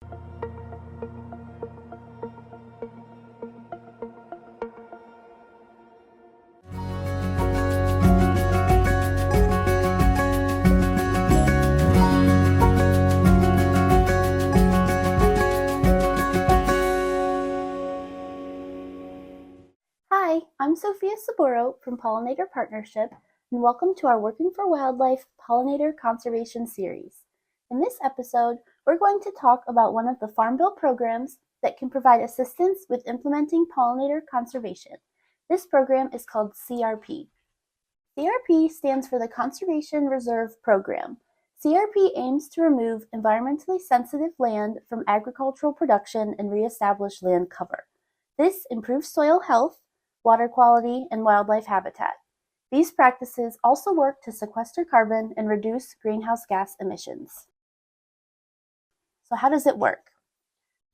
Hi, I'm Sophia Saburo from Pollinator Partnership, and welcome to our Working for Wildlife Pollinator Conservation Series. In this episode, we're going to talk about one of the Farm Bill programs that can provide assistance with implementing pollinator conservation. This program is called CRP. CRP stands for the Conservation Reserve Program. CRP aims to remove environmentally sensitive land from agricultural production and reestablish land cover. This improves soil health, water quality, and wildlife habitat. These practices also work to sequester carbon and reduce greenhouse gas emissions. So how does it work?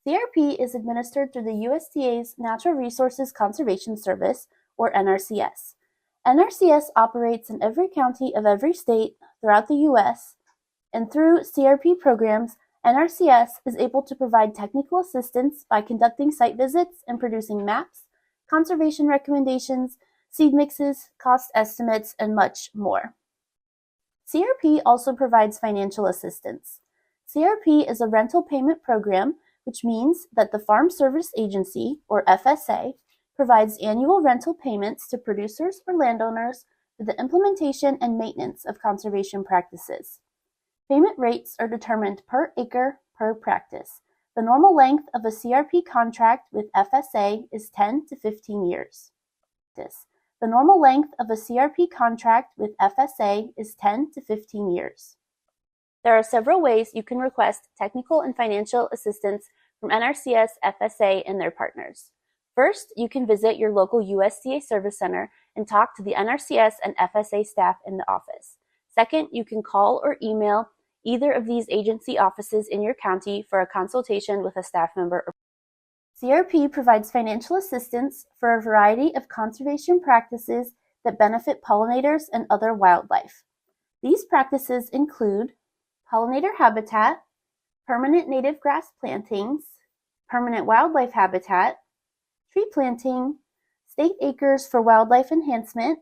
CRP is administered through the USDA's Natural Resources Conservation Service, or NRCS. NRCS operates in every county of every state throughout the U.S., and through CRP programs, NRCS is able to provide technical assistance by conducting site visits and producing maps, conservation recommendations, seed mixes, cost estimates, and much more. CRP also provides financial assistance. CRP is a rental payment program, which means that the Farm Service Agency, or FSA, provides annual rental payments to producers or landowners for the implementation and maintenance of conservation practices. Payment rates are determined per acre per practice. The normal length of a CRP contract with FSA is 10 to 15 years. The normal length of a CRP contract with FSA is 10 to 15 years. There are several ways you can request technical and financial assistance from NRCS, FSA, and their partners. First, you can visit your local USDA Service Center and talk to the NRCS and FSA staff in the office. Second, you can call or email either of these agency offices in your county for a consultation with a staff member. CRP provides financial assistance for a variety of conservation practices that benefit pollinators and other wildlife. These practices include pollinator habitat, permanent native grass plantings, permanent wildlife habitat, tree planting, state acres for wildlife enhancement,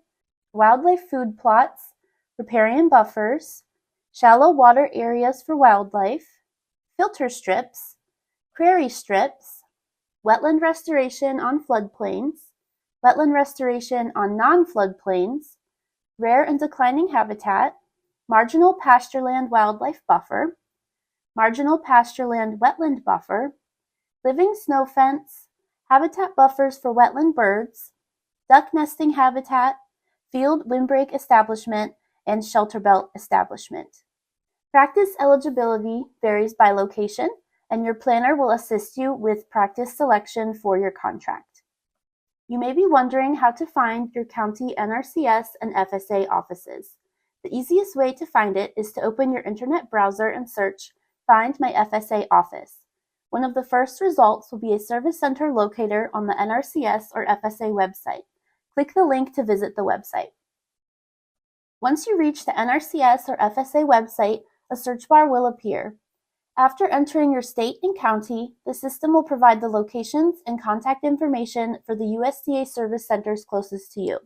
wildlife food plots, riparian buffers, shallow water areas for wildlife, filter strips, prairie strips, wetland restoration on floodplains, wetland restoration on non-floodplains, rare and declining habitat, marginal pastureland wildlife buffer, marginal pastureland wetland buffer, living snow fence, habitat buffers for wetland birds, duck nesting habitat, field windbreak establishment, and shelter belt establishment. Practice eligibility varies by location, and your planner will assist you with practice selection for your contract. You may be wondering how to find your county NRCS and FSA offices. The easiest way to find it is to open your internet browser and search Find My FSA Office. One of the first results will be a service center locator on the NRCS or FSA website. Click the link to visit the website. Once you reach the NRCS or FSA website, a search bar will appear. After entering your state and county, the system will provide the locations and contact information for the USDA service centers closest to you.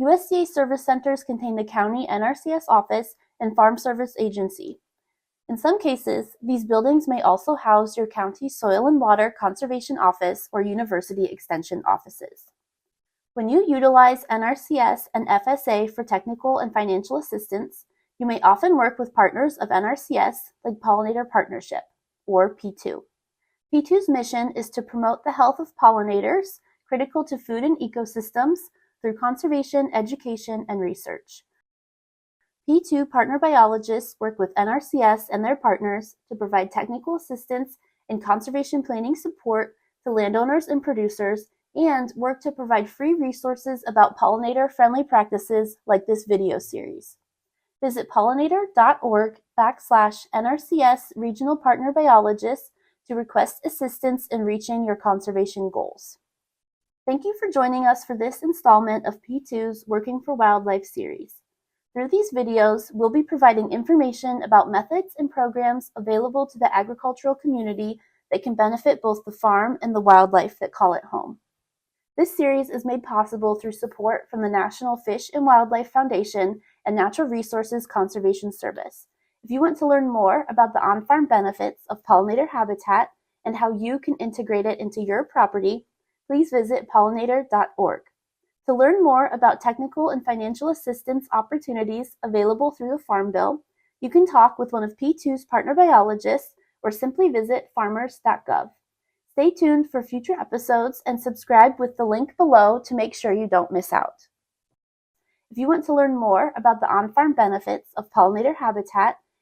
USDA service centers contain the county NRCS office and Farm Service Agency. In some cases, these buildings may also house your county Soil and Water Conservation Office or University Extension offices. When you utilize NRCS and FSA for technical and financial assistance, you may often work with partners of NRCS like Pollinator Partnership, or P2. P2's mission is to promote the health of pollinators, critical to food and ecosystems, through conservation, education, and research. P2 partner biologists work with NRCS and their partners to provide technical assistance and conservation planning support to landowners and producers, and work to provide free resources about pollinator-friendly practices like this video series. Visit pollinator.org/NRCS Regional Partner Biologists to request assistance in reaching your conservation goals. Thank you for joining us for this installment of P2's Working for Wildlife series. Through these videos, we'll be providing information about methods and programs available to the agricultural community that can benefit both the farm and the wildlife that call it home. This series is made possible through support from the National Fish and Wildlife Foundation and Natural Resources Conservation Service. If you want to learn more about the on-farm benefits of pollinator habitat and how you can integrate it into your property, please visit pollinator.org. To learn more about technical and financial assistance opportunities available through the Farm Bill, you can talk with one of P2's partner biologists or simply visit farmers.gov. Stay tuned for future episodes and subscribe with the link below to make sure you don't miss out. If you want to learn more about the on-farm benefits of pollinator habitat